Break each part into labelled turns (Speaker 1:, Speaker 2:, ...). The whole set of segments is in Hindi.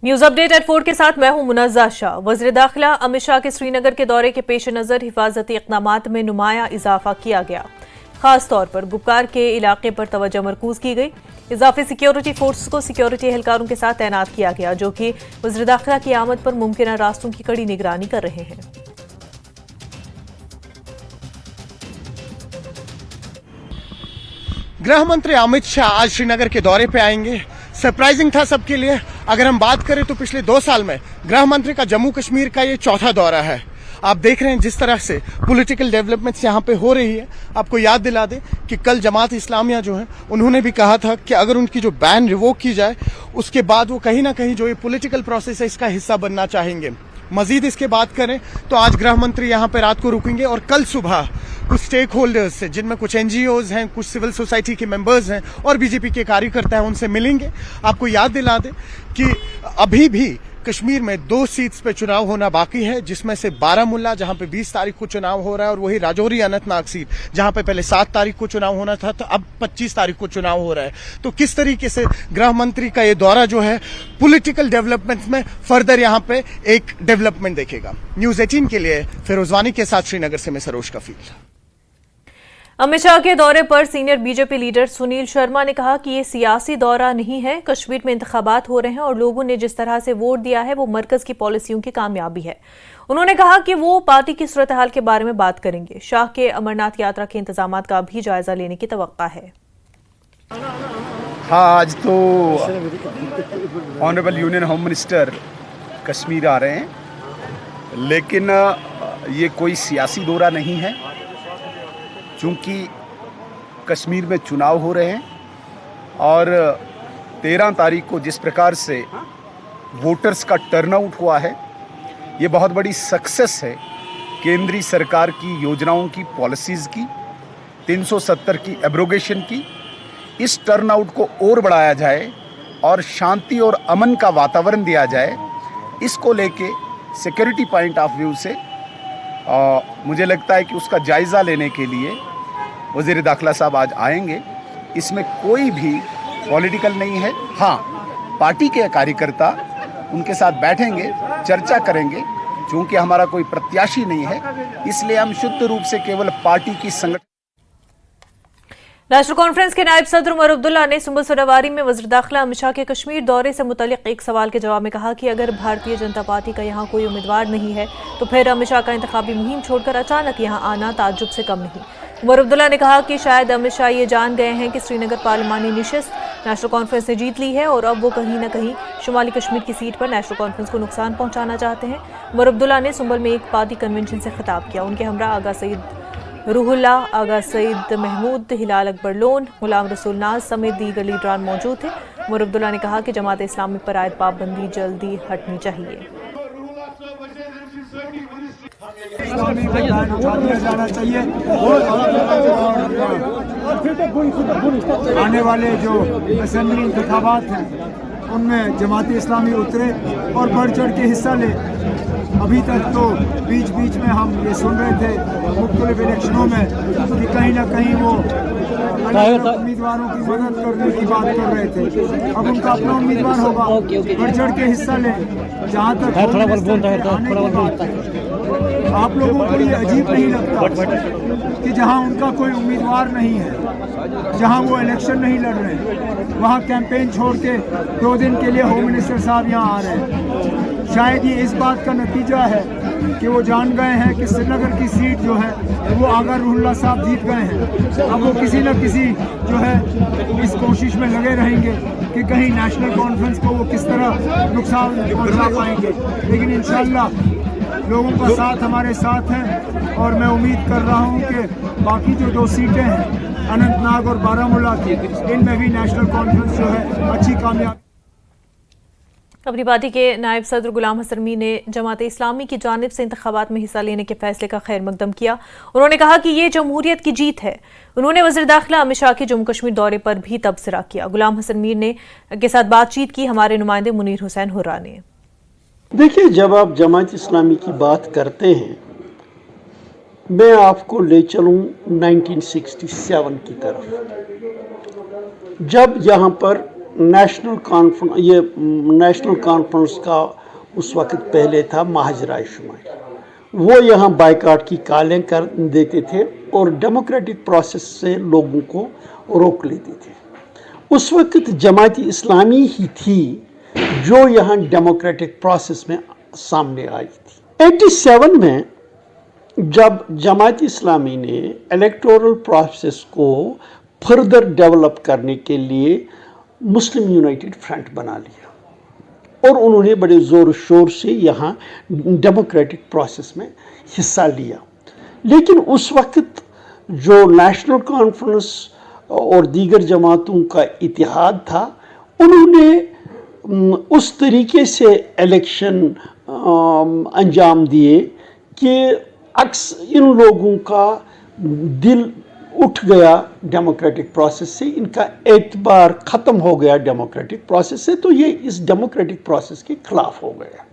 Speaker 1: न्यूज अपडेट एट 4 के साथ मैं हूं मुनज़्ज़ा शाह। वज़ीर दाखिला अमित शाह के श्रीनगर के दौरे के पेश नज़र हिफाजती इक़दामात में नुमाया इजाफा किया गया। खास तौर पर गुपकार के इलाके पर तवज्जो मरकूज की गई। इजाफी सिक्योरिटी फोर्स को सिक्योरिटी एहलकारों के साथ तैनात किया गया, जो कि वज़ीर दाखिला की आमद पर मुमकिन रास्तों की कड़ी निगरानी कर रहे हैं।
Speaker 2: गृह मंत्री अमित शाह आज श्रीनगर के दौरे पे आएंगे। सरप्राइजिंग था सबके लिए। अगर हम बात करें तो पिछले 2 साल में गृह मंत्री का जम्मू कश्मीर का ये चौथा दौरा है। आप देख रहे हैं जिस तरह से पॉलिटिकल डेवलपमेंट्स यहाँ पे हो रही है। आपको याद दिला दें कि कल जमात इस्लामिया जो है उन्होंने भी कहा था कि अगर उनकी जो बैन रिवोक की जाए उसके बाद वो कहीं ना कहीं जो ये पॉलिटिकल प्रोसेस है इसका हिस्सा बनना चाहेंगे। मजीद इसके बात करें तो आज गृह मंत्री यहाँ पे रात को रुकेंगे और कल सुबह कुछ स्टेक होल्डर्स से, जिनमें कुछ एनजीओज हैं, कुछ सिविल सोसाइटी के मेंबर्स हैं और बीजेपी के कार्यकर्ता हैं, उनसे मिलेंगे। आपको याद दिला दें कि अभी भी कश्मीर में 2 सीट्स पे चुनाव होना बाकी है, जिसमें से बारामुल्ला जहां पे 20 तारीख को चुनाव हो रहा है और वही राजौरी अनंतनाग सीट जहां पे पहले 7 तारीख को चुनाव होना था तो अब 25 तारीख को चुनाव हो रहा है। तो किस तरीके से गृह मंत्री का ये दौरा जो है पॉलिटिकल डेवलपमेंट्स में फर्दर यहाँ पे एक डेवलपमेंट देखेगा। न्यूज 18 के लिए फिरोज वानी के साथ श्रीनगर से मैं सरोज कफील।
Speaker 1: अमित शाह के दौरे पर senior BJP leader Sunil Sharma ने कहा कि ये सियासी दौरा नहीं है। कश्मीर में इंतखाबात हो रहे हैं और लोगों ने जिस तरह से वोट दिया है वो मरकज की पॉलिसियों की कामयाबी है। उन्होंने कहा कि वो पार्टी की सूरत हाल के बारे में बात करेंगे। शाह के अमरनाथ यात्रा के इंतजामात का भी जायजा लेने की तवक्का है।
Speaker 3: हाँ, आज तो honourable union home minister Kashmir आ रहे हैं, लेकिन ये कोई सियासी दौरा नहीं है। चूँकि कश्मीर में चुनाव हो रहे हैं और 13 तारीख को जिस प्रकार से वोटर्स का टर्नआउट हुआ है, ये बहुत बड़ी सक्सेस है केंद्रीय सरकार की योजनाओं की, पॉलिसीज़ की, 370 की एब्रोगेशन की। इस टर्नआउट को और बढ़ाया जाए और शांति और अमन का वातावरण दिया जाए, इसको लेके सिक्योरिटी पॉइंट ऑफ व्यू से मुझे लगता है कि उसका जायज़ा लेने के लिए वज़ीर दाखिला साहब आज आएंगे। इसमें कोई भी पॉलिटिकल नहीं है। हाँ, पार्टी के कार्यकर्ता उनके साथ बैठेंगे, चर्चा करेंगे। चूँकि हमारा कोई प्रत्याशी नहीं है, इसलिए हम शुद्ध रूप से केवल पार्टी की संगठन।
Speaker 1: नेशनल कॉन्फ्रेंस के नायब सदर उमर अब्दुल्ला ने सुंबल सोडावारी में वज़ीर दाखिला अमित शाह के कश्मीर दौरे से मुतल्लिक एक सवाल के जवाब में कहा कि अगर भारतीय जनता पार्टी का यहाँ कोई उम्मीदवार नहीं है तो फिर अमित शाह का इंतखाबी मुहिम छोड़कर अचानक यहाँ आना ताज्जुब से कम नहीं। उमर अब्दुल्ला ने कहा कि शायद अमित शाह ये जान गए हैं कि श्रीनगर पार्लिमानी नशिस्त नेशनल कॉन्फ्रेंस ने जीत ली है और अब वो कहीं न कहीं शुमाली कश्मीर की सीट पर नेशनल कॉन्फ्रेंस को नुकसान पहुंचाना चाहते हैं। उमर अब्दुल्ला ने सुंबल में एक पार्टी कन्वेंशन से खिताब किया। उनके हमरा आगा सईद रूहुल्ला, आगा सईद महमूद, हिलाल अकबर लोन, गुलाम रसूल नाज समेत दीगर लीडरान मौजूद थे। उमर अब्दुल्ला ने कहा कि जमात इस्लामी पर आयद पाबंदी जल्दी हटनी चाहिए।
Speaker 4: जाना चाहिए आने वाले जो असेंबली इंतखाबात हैं उनमें जमात इस्लामी उतरे और बढ़ चढ़ के हिस्सा ले। अभी तक तो बीच बीच में हम ये सुन रहे थे मुख्तलिफ इलेक्शनों में कि कहीं ना कहीं वो उम्मीदवारों की मदद करने की बात कर रहे थे। अब उनका अपना उम्मीदवार होगा, बढ़ चढ़ के हिस्सा ले। जहाँ तक आप लोगों को ये अजीब नहीं लगता कि जहाँ उनका कोई उम्मीदवार नहीं है, जहाँ वो इलेक्शन नहीं लड़ रहे हैं, वहाँ कैंपेन छोड़ के 2 दिन के लिए होम मिनिस्टर साहब यहाँ आ रहे हैं। शायद ये इस बात का नतीजा है कि वो जान गए हैं कि श्रीनगर की सीट जो है वो आगा रूहुल्ला साहब जीत गए हैं। अब वो किसी न किसी जो है इस कोशिश में लगे रहेंगे कि कहीं नेशनल कॉन्फ्रेंस को वो किस तरह नुकसान पहुंचा पाएंगे। लेकिन इंशाल्लाह लोगों का साथ हमारे साथ है और मैं उम्मीद कर रहा हूँ कि बाकी जो 2 सीटें हैं अनंतनाग और बारामुल्ला की, इनमें भी नेशनल कॉन्फ्रेंस जो है अच्छी कामयाबी।
Speaker 1: अपनी पार्टी के नायब सदर गुलाम हसन मीर ने जमात इस्लामी की जानिब से इंतखाबात में हिस्सा लेने के फैसले का खैर मकदम किया। उन्होंने कहा कि ये जमहूरियत की जीत है। उन्होंने वज़ीर दाखिला अमित शाह के जम्मू कश्मीर दौरे पर भी तबसरा किया। गुलाम हसन मीर ने के साथ बातचीत की हमारे नुमाइंदे मुनीर हुसैन हुर्रा ने।
Speaker 5: देखिए, जब आप जमात इस्लामी की बात करते हैं, मैं आपको ले चलूं 1967 की तरफ, जब यहाँ पर नेशनल कॉन्फ्रेंस का उस वक्त पहले था महाजरा शुमारी, वो यहाँ बाइकाट की कालें कर देते थे और डेमोक्रेटिक प्रोसेस से लोगों को रोक लेते थे। उस वक्त जमाती इस्लामी ही थी जो यहाँ डेमोक्रेटिक प्रोसेस में सामने आई थी। 87 में जब जमाती इस्लामी ने इलेक्टोरल प्रोसेस को फर्दर डेवलप करने के लिए मुस्लिम यूनाइटेड फ्रंट बना लिया और उन्होंने बड़े ज़ोर शोर से यहाँ डेमोक्रेटिक प्रोसेस में हिस्सा लिया, लेकिन उस वक्त जो नेशनल कॉन्फ्रेंस और दीगर जमातों का इतिहाद था, उन्होंने उस तरीके से इलेक्शन अंजाम दिए कि इन लोगों का दिल उठ गया डेमोक्रेटिक प्रोसेस से, इनका एतबार ख़त्म हो गया डेमोक्रेटिक प्रोसेस से, तो ये इस डेमोक्रेटिक प्रोसेस के खिलाफ हो गया।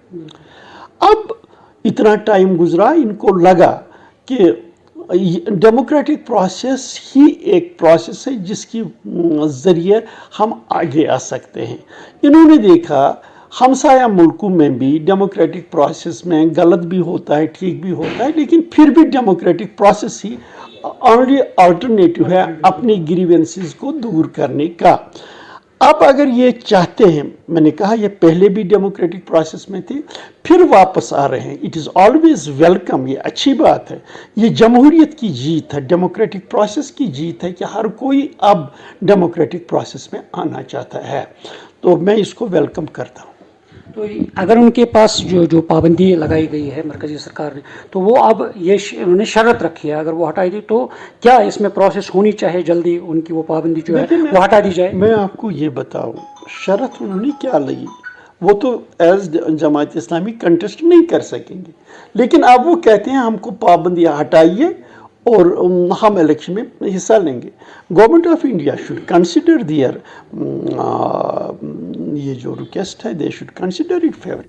Speaker 5: अब इतना टाइम गुजरा, इनको लगा कि डेमोक्रेटिक प्रोसेस ही एक प्रोसेस है जिसकी ज़रिए हम आगे आ सकते हैं। इन्होंने देखा हमसाया मुल्कों में भी डेमोक्रेटिक प्रोसेस में गलत भी होता है, ठीक भी होता है, लेकिन फिर भी डेमोक्रेटिक प्रोसेस ही ओनली अल्टरनेटिव है अपनी ग्रीवेंसेस को दूर करने का। अब अगर ये चाहते हैं, मैंने कहा ये पहले भी डेमोक्रेटिक प्रोसेस में थे, फिर वापस आ रहे हैं, इट इज़ ऑलवेज वेलकम, ये अच्छी बात है। ये जमहूरियत की जीत है, डेमोक्रेटिक प्रोसेस की जीत है कि हर कोई अब डेमोक्रेटिक प्रोसेस में आना चाहता है, तो मैं इसको वेलकम करता हूँ।
Speaker 6: तो अगर उनके पास जो पाबंदी लगाई गई है मरकजी सरकार ने, तो वो अब ये उन्होंने शर्त रखी है, अगर वो हटाई दी तो क्या इसमें प्रोसेस होनी चाहिए, जल्दी उनकी वो पाबंदी जो है वो हटा दी जाए?
Speaker 5: मैं आपको ये बताऊं, शर्त उन्होंने क्या लगी, वो तो एज जमात इस्लामी कंटेस्ट नहीं कर सकेंगे, लेकिन अब वो कहते हैं हमको पाबंदियाँ हटाइए और हम इलेक्शन में हिस्सा लेंगे। Government of India should consider their ये जो रिक्वेस्ट है, they should consider it favour.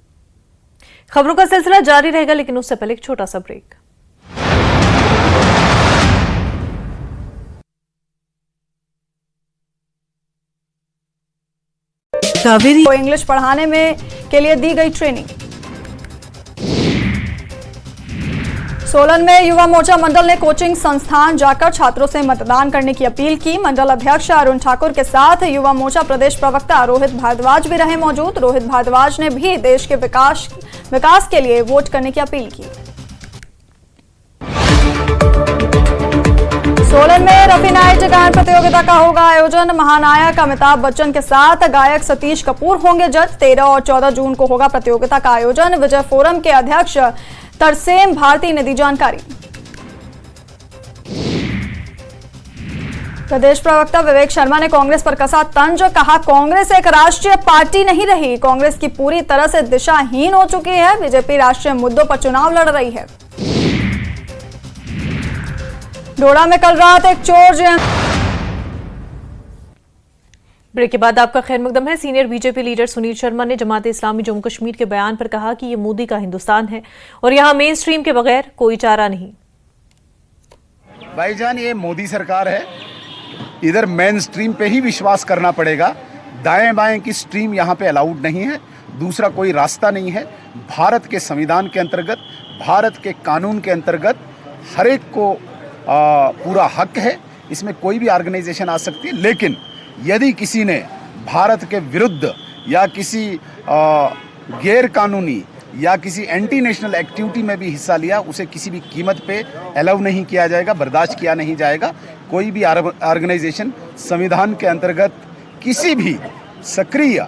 Speaker 1: खबरों का सिलसिला जारी रहेगा, लेकिन उससे पहले एक छोटा सा ब्रेक।
Speaker 7: कावेरी को इंग्लिश पढ़ाने में के लिए दी गई ट्रेनिंग। सोलन में युवा मोर्चा मंडल ने कोचिंग संस्थान जाकर छात्रों से मतदान करने की अपील की। मंडल अध्यक्ष अरुण ठाकुर के साथ युवा मोर्चा प्रदेश प्रवक्ता रोहित भारद्वाज भी रहे मौजूद। रोहित भारद्वाज ने भी देश के विकास के लिए वोट करने की अपील की। सोलन में रफी नाइट गायन प्रतियोगिता का होगा आयोजन। महानायक अमिताभ बच्चन के साथ गायक सतीश कपूर होंगे जज। 13 और 14 जून को होगा प्रतियोगिता का आयोजन। विजय फोरम के अध्यक्ष तरसेम भारती ने दी जानकारी। प्रदेश प्रवक्ता विवेक शर्मा ने कांग्रेस पर कसा तंज। कहा, कांग्रेस एक राष्ट्रीय पार्टी नहीं रही, कांग्रेस की पूरी तरह से दिशाहीन हो चुकी है। बीजेपी राष्ट्रीय मुद्दों पर चुनाव लड़ रही है। डोडा में कल रात एक चोर।
Speaker 1: ब्रेक के बाद आपका खैर मकदम है। Senior BJP leader Sunil Sharma ने जमात इस्लामी जम्मू कश्मीर के बयान पर कहा कि ये मोदी का हिंदुस्तान है और यहाँ मेन स्ट्रीम के बगैर कोई चारा नहीं।
Speaker 3: भाईजान, ये मोदी सरकार है, इधर मेन स्ट्रीम पे ही विश्वास करना पड़ेगा। दाएं बाएं की स्ट्रीम यहाँ पे अलाउड नहीं है, दूसरा कोई रास्ता नहीं है। भारत के संविधान के अंतर्गत, भारत के कानून के अंतर्गत हर एक को पूरा हक है, इसमें कोई भी ऑर्गेनाइजेशन आ सकती है। लेकिन यदि किसी ने भारत के विरुद्ध या किसी गैर कानूनी या किसी एंटी नेशनल एक्टिविटी में भी हिस्सा लिया, उसे किसी भी कीमत पे अलाउ नहीं किया जाएगा, बर्दाश्त किया नहीं जाएगा। कोई भी ऑर्गेनाइजेशन संविधान के अंतर्गत किसी भी सक्रिय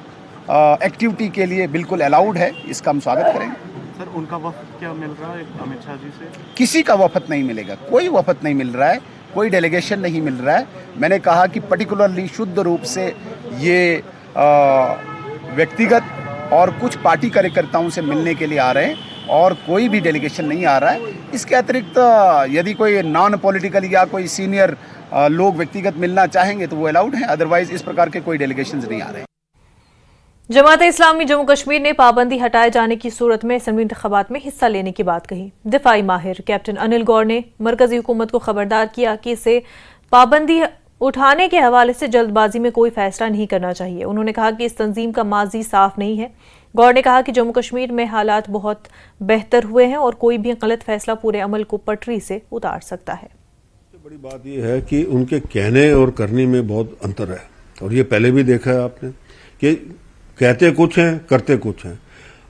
Speaker 3: एक्टिविटी के लिए बिल्कुल अलाउड है, इसका हम स्वागत करेंगे।
Speaker 8: सर, उनका वफद क्या मिल रहा है अमित शाह जी से?
Speaker 3: किसी का वफद नहीं मिलेगा, कोई वफद नहीं मिल रहा है, कोई डेलीगेशन नहीं मिल रहा है। मैंने कहा कि पर्टिकुलरली शुद्ध रूप से ये व्यक्तिगत और कुछ पार्टी कार्यकर्ताओं से मिलने के लिए आ रहे हैं और कोई भी डेलीगेशन नहीं आ रहा है। इसके अतिरिक्त यदि कोई नॉन पॉलिटिकल या कोई सीनियर लोग व्यक्तिगत मिलना चाहेंगे तो वो अलाउड है, अदरवाइज इस प्रकार के कोई डेलीगेशंस नहीं आ रहे हैं।
Speaker 1: जमात इस्लामी जम्मू कश्मीर ने पाबंदी हटाए जाने की सूरत में असेंबली इंतखाबात में हिस्सा लेने की बात कही। दिफाई माहिर कैप्टन अनिल गौर ने मरकजी हुकूमत को खबरदार किया कि इसे पाबंदी उठाने के हवाले से जल्दबाजी में कोई फैसला नहीं करना चाहिए। उन्होंने कहा कि इस तंजीम का माजी साफ नहीं है। गौर ने कहा कि जम्मू कश्मीर में हालात बहुत बेहतर हुए हैं और कोई भी गलत फैसला पूरे अमल को पटरी से उतार सकता है।
Speaker 9: बड़ी बात यह है कि उनके कहने और करने में बहुत अंतर है, और ये पहले भी देखा है आपने कि कहते कुछ हैं करते कुछ हैं।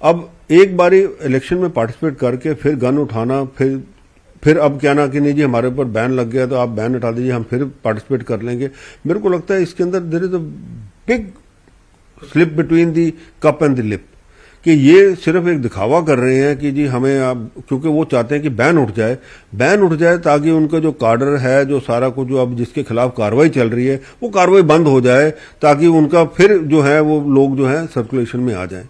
Speaker 9: अब एक बारी इलेक्शन में पार्टिसिपेट करके फिर गन उठाना, फिर अब कहना कि नहीं जी हमारे ऊपर बैन लग गया तो आप बैन हटा दीजिए, हम फिर पार्टिसिपेट कर लेंगे। मेरे को लगता है इसके अंदर there is a big slip between the cup and the lip, कि ये सिर्फ एक दिखावा कर रहे हैं कि जी हमें अब, क्योंकि वो चाहते हैं कि बैन उठ जाए ताकि उनका जो कार्डर है, जो सारा कुछ जो अब जिसके खिलाफ कार्रवाई चल रही है वो कार्रवाई बंद हो जाए, ताकि उनका फिर जो है वो लोग जो है सर्कुलेशन में आ जाएं।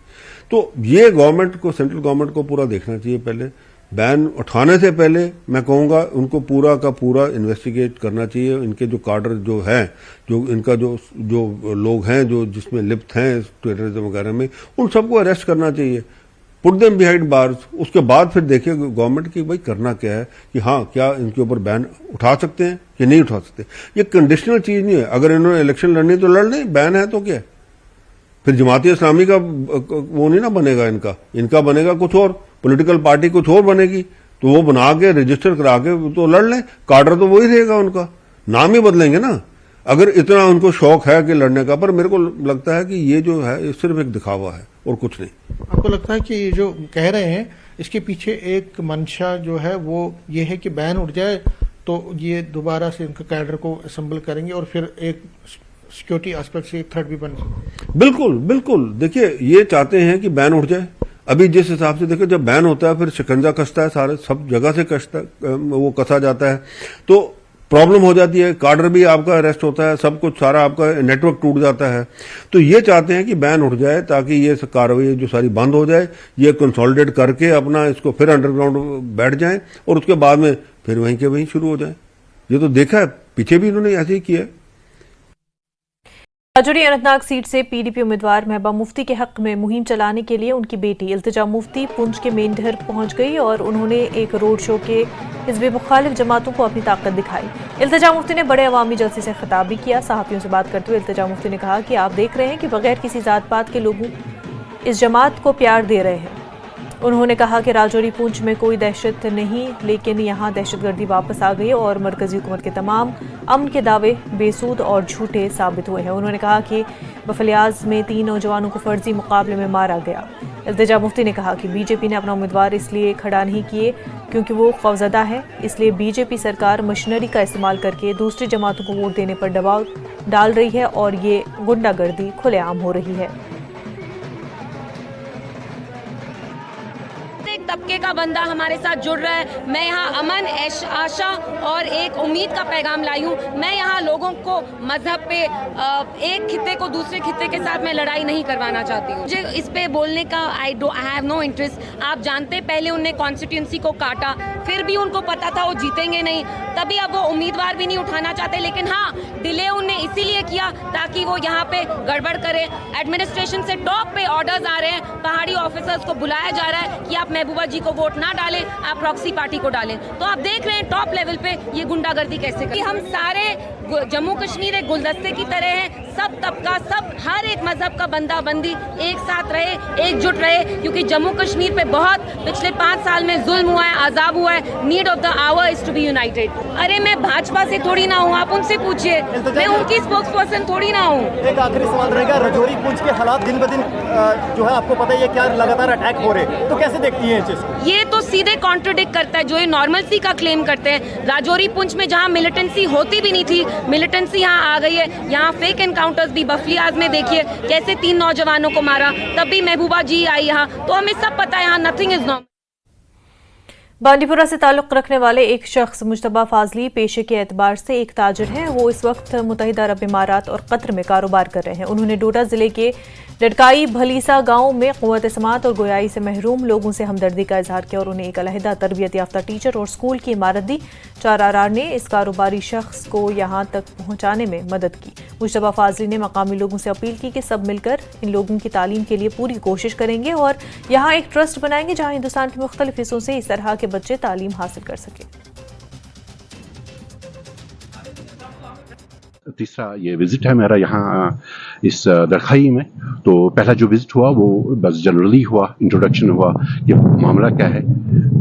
Speaker 9: तो ये गवर्नमेंट को, सेंट्रल गवर्नमेंट को पूरा देखना चाहिए। पहले बैन उठाने से पहले मैं कहूंगा उनको पूरा का पूरा इन्वेस्टिगेट करना चाहिए। इनके जो कार्डर जो है, जो इनका जो लोग हैं जो जिसमें लिप्त हैं टेररिज्म वगैरह में, उन सबको अरेस्ट करना चाहिए, पुट देम बिहाइंड बार्स। उसके बाद फिर देखिए गवर्नमेंट की भाई करना क्या है, कि हाँ क्या इनके ऊपर बैन उठा सकते हैं कि नहीं उठा सकते। ये कंडीशनल चीज नहीं है। अगर इन्होंने इलेक्शन लड़नी तो लड़ लें, बैन है तो क्या, फिर जमात इस्लामी का वो नहीं ना बनेगा, इनका बनेगा कुछ और, पॉलिटिकल पार्टी कुछ और बनेगी, तो वो बना के रजिस्टर करा के तो लड़ लें, कार्डर तो वही रहेगा, उनका नाम ही बदलेंगे ना, अगर इतना उनको शौक है कि लड़ने का। पर मेरे को लगता है कि ये जो है ये सिर्फ एक दिखावा है और कुछ नहीं।
Speaker 10: आपको लगता है कि ये जो कह रहे हैं इसके पीछे एक मंशा जो है वो ये है कि बैन उठ जाए तो ये दोबारा से इनका कैडर को असेंबल करेंगे और फिर एक सिक्योरिटी एस्पेक्ट से एक थ्रेट भी बन सकता।
Speaker 9: बिल्कुल देखिए ये चाहते हैं कि बैन उठ जाए। अभी जिस हिसाब से देखो जब बैन होता है फिर शिकंजा कसता है, सारे सब जगह से वो कसा जाता है, तो प्रॉब्लम हो जाती है, कार्डर भी आपका अरेस्ट होता है, सब कुछ सारा आपका नेटवर्क टूट जाता है। तो ये चाहते हैं कि बैन उठ जाए ताकि ये कार्रवाई जो सारी बंद हो जाए, ये कंसोलिडेट करके अपना इसको फिर अंडरग्राउंड बैठ जाएं और उसके बाद में फिर वहीं के वहीं शुरू हो जाए। ये तो देखा है, पीछे भी इन्होंने ऐसे ही किया।
Speaker 1: राजौरी अनंतनाग सीट से पीडीपी उम्मीदवार महबूबा मुफ्ती के हक में मुहिम चलाने के लिए उनकी बेटी इल्तिजा मुफ्ती पुंछ के मेंढर पहुंच गई और उन्होंने एक रोड शो के हिज़्ब मुखालिफ जमातों को अपनी ताकत दिखाई। इल्तिजा मुफ्ती ने बड़े अवामी जलसे से खिताब भी किया। सहाफ़ियों से बात करते हुए इल्तिजा मुफ्ती ने कहा कि आप देख रहे हैं कि बगैर किसी जात पात के लोग इस जमात को प्यार दे रहे हैं। उन्होंने कहा कि राजौरी पुंछ में कोई दहशत नहीं, लेकिन यहाँ दहशतगर्दी वापस आ गई और मरकजी हुकूमत के तमाम अमन के दावे बेसूद और झूठे साबित हुए हैं। उन्होंने कहा कि बफलियाज में 3 नौजवानों को फर्जी मुकाबले में मारा गया। इल्तिजा मुफ्ती ने कहा कि बीजेपी ने अपना उम्मीदवार इसलिए खड़ा नहीं किए क्योंकि वो खौफजदा है, इसलिए बीजेपी सरकार मशीनरी का इस्तेमाल करके दूसरी जमातों को वोट देने पर दबाव डाल रही है और ये गुंडागर्दी खुलेआम हो रही है।
Speaker 11: एक तबके का बंदा हमारे साथ जुड़ रहा है। मैं यहाँ अमन, आशा और एक उम्मीद का पैगाम लाई हूँ। मैं यहाँ लोगों को मजहब पे एक खित्ते को दूसरे खित्ते के साथ मैं लड़ाई नहीं करवाना चाहती हूँ। मुझे इस पे बोलने का आई हैव नो इंटरेस्ट। आप जानते पहले उनने कॉन्स्टिट्यूंसी को काटा, फिर भी उनको पता था वो जीतेंगे नहीं, तभी अब वो उम्मीदवार भी नहीं उठाना चाहते। लेकिन हाँ, डिले उनने इसीलिए किया ताकि वो यहाँ पे गड़बड़ करें। एडमिनिस्ट्रेशन से टॉप पे ऑर्डर्स आ रहे हैं, पहाड़ी ऑफिसर्स को बुलाया जा रहा है कि आप महबूबा जी को वोट ना डालें, आप प्रॉक्सी पार्टी को डालें। तो आप देख रहे हैं टॉप लेवल पे ये गुंडागर्दी कैसे करती है। हम सारे जम्मू कश्मीर एक गुलदस्ते की तरह है, सब तबका, सब हर एक मजहब का बंदा बंदी एक साथ रहे, एकजुट रहे, क्योंकि जम्मू कश्मीर पे बहुत पिछले 5 साल में जुल्म हुआ है, अजाब हुआ है। Need of the hour is to be united. अरे मैं भाजपा से थोड़ी ना हूँ, आप उनसे पूछिए, मैं उनकी स्पोक्स पर्सन थोड़ी ना हूँ।
Speaker 12: एक आखिरी सवाल रहेगा, राजौरी पुंछ के हालात दिन ब दिन जो है आपको पता है क्या लगातार अटैक हो रहे हैं, तो कैसे देखती है इस चीज को?
Speaker 11: ये तो सीधे कॉन्ट्रोडिक्ट करता है जो ये नॉर्मलसी का क्लेम करते हैं। राजौरी पुंछ में जहाँ मिलिटेंसी होती भी नहीं थी, मिलिटेंसी यहाँ आ गई है। यहाँ फेक एनकाउंटर्स भी बफलियाज में देखिए कैसे 3 नौजवानों को मारा, तब भी महबूबा जी आई यहाँ। तो हमें सब पता है यहाँ नथिंग इज नॉर्मल।
Speaker 1: बांडीपुरा से ताल्लुक़ रखने वाले एक शख्स मुश्तबा फाजली पेशे के एतबार से एक ताजिर हैं। वो इस वक्त मुत्तहिदा अरब इमारात और कतर में कारोबार कर रहे हैं। उन्होंने डोडा जिले के लड़काई भलीसा गांव में क़ुव्वत समात और गोयाई से महरूम लोगों से हमदर्दी का इजहार किया और उन्हें एक अलहदा तरबियत याफ्ता टीचर और स्कूल की इमारत दी। 4RR ने इस कारोबारी शख्स को यहां तक पहुंचाने में मदद की। मुश्तबा फाजली ने मकामी लोगों से अपील की कि सब मिलकर इन लोगों की तालीम के लिए पूरी कोशिश करेंगे और यहाँ एक ट्रस्ट बनाएंगे जहाँ हिंदुस्तान के मुख्तलिफ हिस्सों से इस तरह के बच्चे तालीम हासिल कर सकें।
Speaker 13: तीसरा ये विज़िट है मेरा यहाँ इस दरखाई में। तो पहला जो विज़िट हुआ वो बस जनरली हुआ, इंट्रोडक्शन हुआ कि मामला क्या है।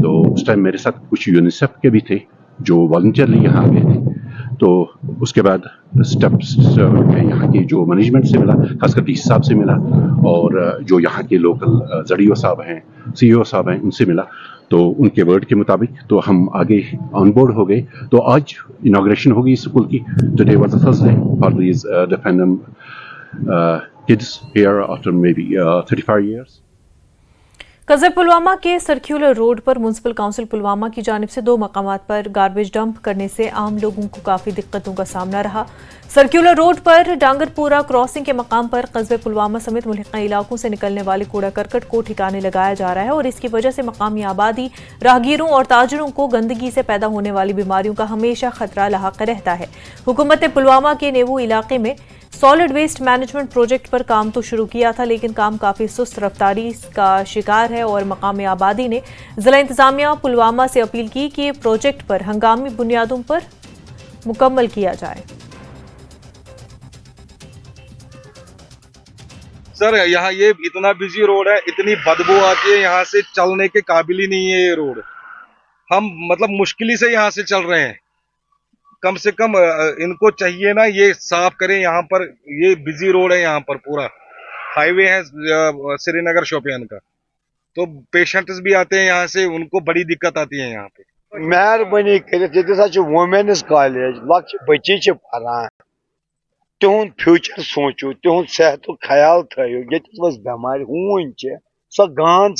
Speaker 13: तो उस टाइम मेरे साथ कुछ यूनिसेफ के भी थे जो वॉलंटियरली यहाँ आ गए थे। तो उसके बाद स्टेप्स यहाँ की जो मैनेजमेंट से मिला, खासकर डीसी साहब से मिला, और जो यहाँ के लोकल जड़ियो साहब हैं, CEO साहब हैं, उनसे मिला। तो उनके वर्ड के मुताबिक तो हम आगे ऑन बोर्ड हो गए। तो आज इनॉग्रेशन होगी स्कूल की। Today was the first day for these dependent kids here after may be 35 years।
Speaker 1: कस्बे पुलवामा के सर्कुलर रोड पर म्युनिसिपल काउंसिल पुलवामा की जानिब से 2 मकामात पर गार्बेज डंप करने से आम लोगों को काफ़ी दिक्कतों का सामना रहा। सर्कुलर रोड पर डांगरपुरा क्रॉसिंग के मकाम पर कस्बे पुलवामा समेत मुल्हिका इलाकों से निकलने वाले कूड़ा करकट को ठिकाने लगाया जा रहा है और इसकी वजह से मकामी आबादी, राहगीरों और ताजरों को गंदगी से पैदा होने वाली बीमारियों का हमेशा खतरा लाहक रहता है। हुकूमत ने पुलवामा के नेवू इलाके में सॉलिड वेस्ट मैनेजमेंट प्रोजेक्ट पर काम तो शुरू किया था, लेकिन काम काफ़ी सुस्त रफ्तारी का शिकार है और मकामी आबादी ने जिला इंतजामिया पुलवामा से अपील की कि प्रोजेक्ट पर हंगामी बुनियादों पर मुकम्मल किया जाए।
Speaker 14: सर यहाँ ये इतना बिजी रोड है, इतनी बदबू आती है, यहाँ से चलने के काबिल ही नहीं है ये रोड। हम मतलब मुश्किल से यहाँ से चल रहे हैं। कम से कम इनको चाहिए ना ये साफ करें यहाँ पर। ये बिजी रोड है, यहाँ पर पूरा हाईवे है श्रीनगर शोपियान का। तो पेशेंट्स भी आते हैं यहाँ से, उनको बड़ी दिक्कत आती है यहाँ पे।
Speaker 15: मेहरबानी कर वुमेन्स कॉलेज लक्ष्य बच्चे पढ़ान, तुहद फ्यूचर सोचो, तुहद सेहत ख्याल थो। ये बेमार हून सो गान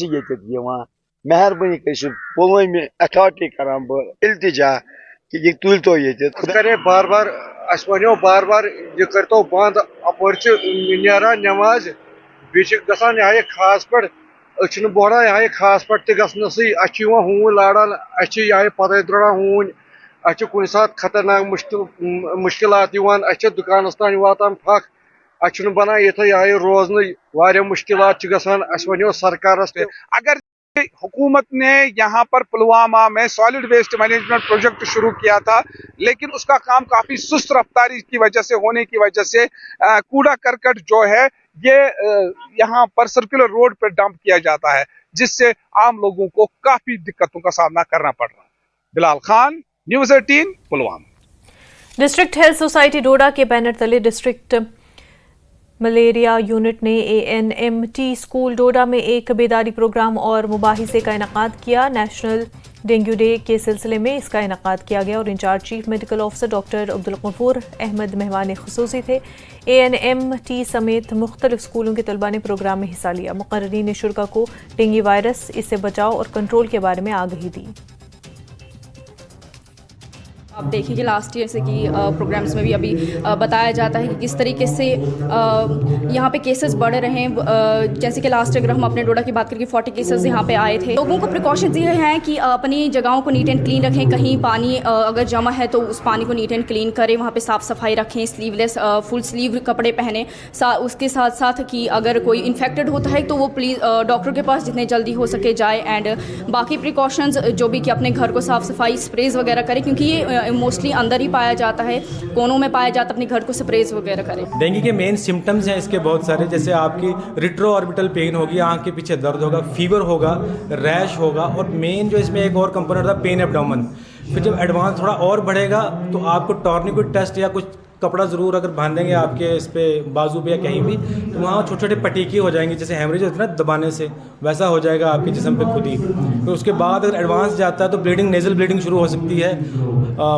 Speaker 15: मेहरबानी कर पुलवामी अथॉरिटी कर इल्तिजा कि ये तुल तो ये करे बार बार अस वो बार बार ये कर तो बंद अपर नारा नमाज बेच गसान यहाँ खास पे बोहरा यहाँ खास पे गसनस हून लाड़ान यहाँ पत द्रान हून कुन सात खतरनाक मुश्किलात दुकान तान वातान फक बना ये यहाँ रोजन वारिया मुश्किलात गसान वो सरकार।
Speaker 16: अगर हुकूमत ने यहाँ पर पुलवामा में सॉलिड वेस्ट मैनेजमेंट प्रोजेक्ट शुरू किया था, लेकिन उसका काम काफी सुस्त रफ्तारी की वजह से होने की वजह से कूड़ा करकट जो है ये यहाँ पर सर्कुलर रोड पर डंप किया जाता है, जिससे आम लोगों को काफी दिक्कतों का सामना करना पड़ रहा है। Bilal Khan, news 18 Pulwama.
Speaker 1: District health society Doda के बैनर तले डिस्ट्रिक्ट मलेरिया यूनिट ने ANMT स्कूल डोडा में एक बेदारी प्रोग्राम और मुबाहिसे का इनेकाद किया। नेशनल डेंगू डे के सिलसिले में इसका इनेकाद किया गया और incharge chief medical officer doctor Abdul Ghafoor Ahmed मेहमान खुसूसी थे। ANMT समेत मुख्तलिफ स्कूलों के तलबा ने प्रोग्राम में हिस्सा लिया। मुकर्रीन ने शुरा को डेंगू वायरस, इससे बचाव और कंट्रोल के बारे में आगाही दी।
Speaker 17: आप देखिए कि लास्ट ईयर से कि प्रोग्राम्स में भी अभी बताया जाता है कि किस तरीके से यहाँ पे केसेस बढ़ रहे हैं। जैसे कि लास्ट ईयर अगर हम अपने डोडा की बात करें 40 केसेस यहाँ पे आए थे। लोगों को प्रिकॉशंस ये हैं कि अपनी जगहों को नीट एंड क्लीन रखें। कहीं पानी अगर जमा है तो उस पानी को नीट एंड क्लीन करें, वहाँ पे साफ़ सफाई रखें, स्लीवलेस फुल स्लीव कपड़े पहने। उसके साथ साथ कि अगर कोई इन्फेक्टेड होता है तो वो प्लीज़ डॉक्टर के पास जितने जल्दी हो सके जाए। एंड बाकी प्रिकॉशंस जो भी कि अपने घर को साफ़ सफाई स्प्रेज वगैरह करें, क्योंकि ये मोस्टली अंदर ही पाया जाता है, कोनों में पाया जाता है। अपने घर को स्प्रेज वगैरह करें।
Speaker 18: डेंगू के मेन सिम्टम्स हैं इसके बहुत सारे, जैसे आपकी रिट्रो ऑर्बिटल पेन होगी, आंख के पीछे दर्द होगा, फीवर होगा, रैश होगा, और मेन जो इसमें एक और कंपोनेंट था पेन एब्डोमेन। फिर जब एडवांस थोड़ा और बढ़ेगा तो आपको टॉर्निकेट टेस्ट या कुछ कपड़ा ज़रूर अगर बांधेंगे आपके इस पे बाजू पे या कहीं भी, तो वहाँ छोटे छोटे पटीके हो जाएंगे, जैसे हेमरेज होता है ना दबाने से, वैसा हो जाएगा आपके जिस्म पे खुद ही। तो उसके बाद अगर एडवांस जाता है तो ब्लीडिंग, नेजल ब्लीडिंग शुरू हो सकती है,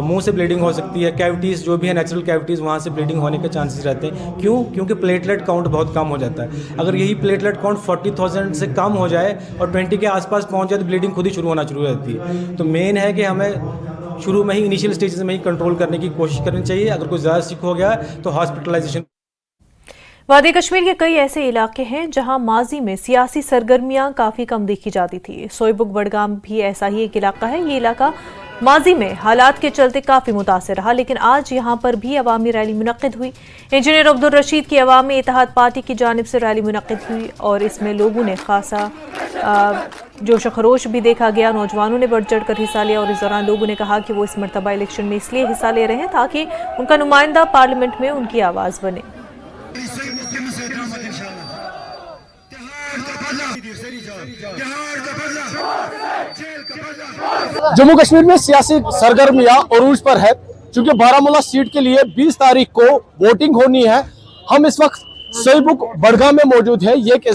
Speaker 18: मुंह से ब्लीडिंग हो सकती है, कैविटीज़ जो भी है नेचुरल कैविटीज़ वहाँ से ब्लीडिंग होने के चांसेस रहते हैं। क्यों? क्योंकि प्लेटलेट काउंट बहुत कम हो जाता है। अगर यही प्लेटलेट काउंट 40,000 से कम हो जाए और 20 के आसपास पहुँच जाए तो ब्लीडिंग खुद ही शुरू होना शुरू हो जाती है। तो मेन है कि हमें शुरू में ही इनिशियल स्टेजेस में ही कंट्रोल करने की कोशिश करनी चाहिए। अगर कोई ज़्यादा सिक हो गया तो हॉस्पिटलाइजेशन।
Speaker 1: वादी कश्मीर के कई ऐसे इलाके हैं जहां माजी में सियासी सरगर्मियां काफ़ी कम देखी जाती थी। सोईबुग बडगाम भी ऐसा ही एक इलाका है। ये इलाका माजी में हालात के चलते काफ़ी मुतासर रहा, लेकिन आज यहाँ पर भी अवामी रैली मुनक्किद हुई। इंजीनियर अब्दुल रशीद की अवामी इत्तेहाद पार्टी की जानिब से रैली मुनक्किद हुई और इसमें लोगों ने खासा जोश खरोश भी देखा गया। नौजवानों ने बढ़ चढ़कर हिस्सा लिया और इस दौरान लोगों ने कहा कि वो इस मरतबा इलेक्शन में इसलिए हिस्सा ले रहे हैं ताकि उनका नुमाइंदा पार्लियामेंट में उनकी आवाज़ बने।
Speaker 19: जम्मू कश्मीर में सियासी सरगर्मियां उरूज पर है, क्योंकि बारामूला सीट के लिए 20 तारीख को वोटिंग होनी है। हम इस वक्त सोईबुक बड़गाम में मौजूद है। ये एक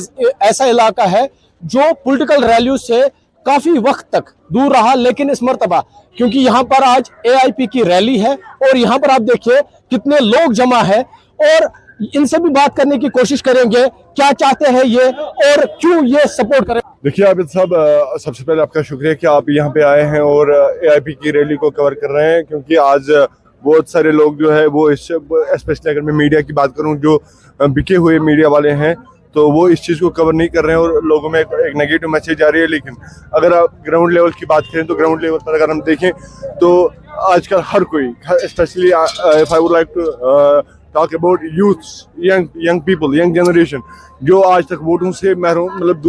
Speaker 19: ऐसा इलाका है जो पॉलिटिकल रैलियों से काफी वक्त तक दूर रहा, लेकिन इस मर्तबा क्योंकि यहाँ पर आज AIP की रैली है और यहाँ पर आप देखिए कितने लोग जमा है, और इनसे भी बात करने की कोशिश करेंगे क्या चाहते हैं ये और क्यों ये सपोर्ट करें।
Speaker 20: देखिए आबिद साहब, सबसे पहले आपका शुक्रिया कि आप यहाँ पे आए हैं और AIP की रैली को कवर कर रहे हैं, क्योंकि आज बहुत सारे लोग जो है वो स्पेशली अगर मैं मीडिया की बात करूँ, जो बिके हुए मीडिया वाले हैं, तो वो इस चीज़ को कवर नहीं कर रहे हैं और लोगों में एक नेगेटिव मैसेज आ रही है। लेकिन अगर आप ग्राउंड लेवल की बात करें तो ग्राउंड लेवल पर अगर हम देखें तो आजकल हर कोई, specially if I would like to talk about youths, young people, young generation, जो आज तक वोटों से महरूम मतलब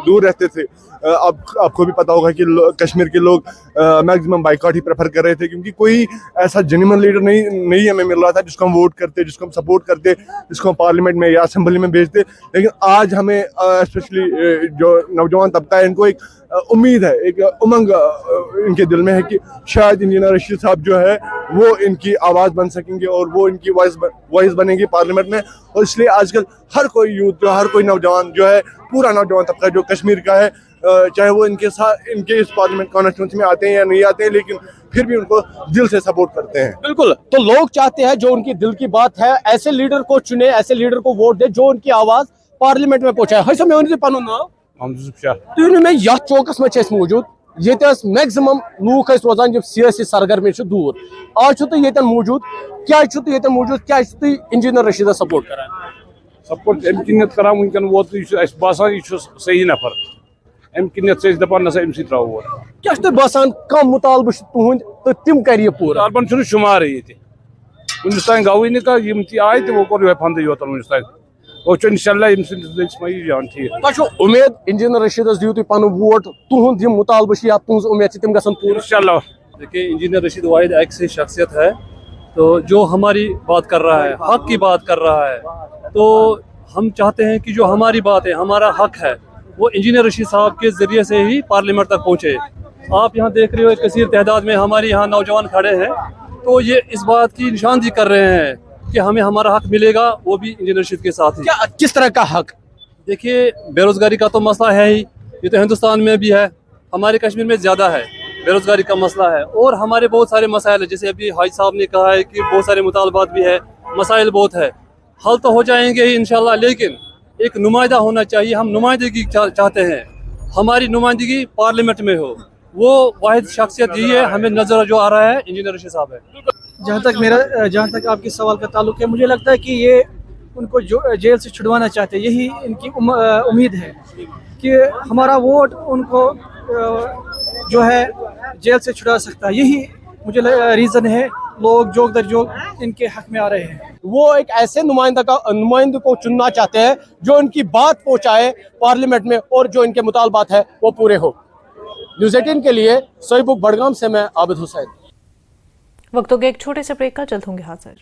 Speaker 20: दूर रहते थे। आपको भी पता होगा कि कश्मीर के लोग मैक्सिमम बाइकआउट ही प्रेफर कर रहे थे, क्योंकि कोई ऐसा जेन्युइन लीडर नहीं हमें मिल रहा था जिसको हम वोट करते, जिसको हम सपोर्ट करते, जिसको हम पार्लियामेंट में या असेंबली में भेजते। लेकिन आज हमें स्पेशली जो नौजवान तबका है, इनको एक उम्मीद है, एक उमंग इनके दिल में है कि शायद इंजीनियर रशीद साहब जो है वो इनकी आवाज़ बन सकेंगे और वो इनकी वॉइस बनेगी पार्लियामेंट में। और इसलिए आजकल हर कोई यूथ जो, हर कोई नौजवान जो है, पूरा नौजवान तबका जो कश्मीर का है, चाहे वो इनके इस पार्लियामेंट कॉन्स्टिट्यूंसी में आते हैं या नहीं आते हैं, लेकिन फिर भी उनको दिल से सपोर्ट करते हैं।
Speaker 19: बिल्कुल, तो लोग चाहते हैं जो उनकी दिल की बात है, ऐसे लीडर को चुने, ऐसे लीडर को वोट दे जो उनकी आवाज पार्लियामेंट में पहुंचाए। हई समय उनसे पनुन नाम तुम में यथ चौकस में मौजूद, ये मैक्सिमम लूक रोजान जब सियासी सरगर्मी दूर। आज ये मौजूद, क्या मौजूद, क्या इंजीनियर रशीद सपोर्ट कर
Speaker 21: सपोर्ट अम किनत करान वुनकन वोत बासान यह सही नफर, अम किनत दपान नसा अमसी त्रो वोट।
Speaker 19: क्या बासान कम मुतालबा तुंद तो तिम कर पूरा
Speaker 21: मुतालबन शुमार ये वुनस तान गई नी कह यम आए तो वो कोर फंद योतन वुनस तान वो इंशाल्लाह जान ठीक।
Speaker 19: उम्मीद इंजीनियर रशीद दियो तुम पन वोट, तुंद यम मुतालबा या तुज उम्मीद तिम गसन पूरा
Speaker 21: इंशाल्लाह।
Speaker 22: देखिए इंजीनियर रशीद वाहिद ऐसी शख्सियत है तो जो हमारी बात कर रहा है, हक की बात कर रहा है, तो हम चाहते हैं कि जो हमारी बात है, हमारा हक है, वो इंजीनियर रशीद साहब के ज़रिए से ही पार्लियामेंट तक पहुँचे। आप यहाँ देख रहे हो कसीर तादाद में हमारे यहाँ नौजवान खड़े हैं, तो ये इस बात की निशानदेही कर रहे हैं कि हमें हमारा हक मिलेगा, वो भी इंजीनियर रशीद के साथ ही।
Speaker 19: क्या किस तरह का हक?
Speaker 22: देखिए बेरोज़गारी का तो मसला है ही, ये तो हिंदुस्तान में भी है, हमारे कश्मीर में ज़्यादा है, बेरोज़गारी का मसला है, और हमारे बहुत सारे मसाइल है, जैसे अभी हाजी साहब ने कहा है कि बहुत सारे मुतालबात भी है, मसाइल बहुत है, हल तो हो जाएंगे ही इंशाल्लाह, लेकिन एक नुमाइंदा होना चाहिए। हम नुमाइंदगी चाहते हैं, हमारी नुमाइंदगी पार्लियामेंट में हो, वो वाहिद शख्सियत यही है, हमें नजर जो आ रहा है इंजीनियर रशीद साहब है।
Speaker 23: जहाँ तक आपके सवाल का ताल्लुक है, मुझे लगता है कि ये उनको जेल से छुड़वाना चाहते हैं। यही इनकी उम्मीद है कि हमारा वोट उनको जो है जेल से छुड़ा सकता है। यही मुझे रीज़न है लोग जोग दर जोग इनके हक में आ रहे हैं।
Speaker 19: वो एक ऐसे नुमाइंदे को चुनना चाहते हैं जो इनकी बात पहुंचाए पार्लियामेंट में और जो इनके मुतालबात है वो पूरे हो। न्यूज़ 18 के लिए सोईबुक बड़गाम से मैं आबिद हुसैन।
Speaker 1: वक्त हो गया एक छोटे से ब्रेक का, जल्द होंगे हाजिर।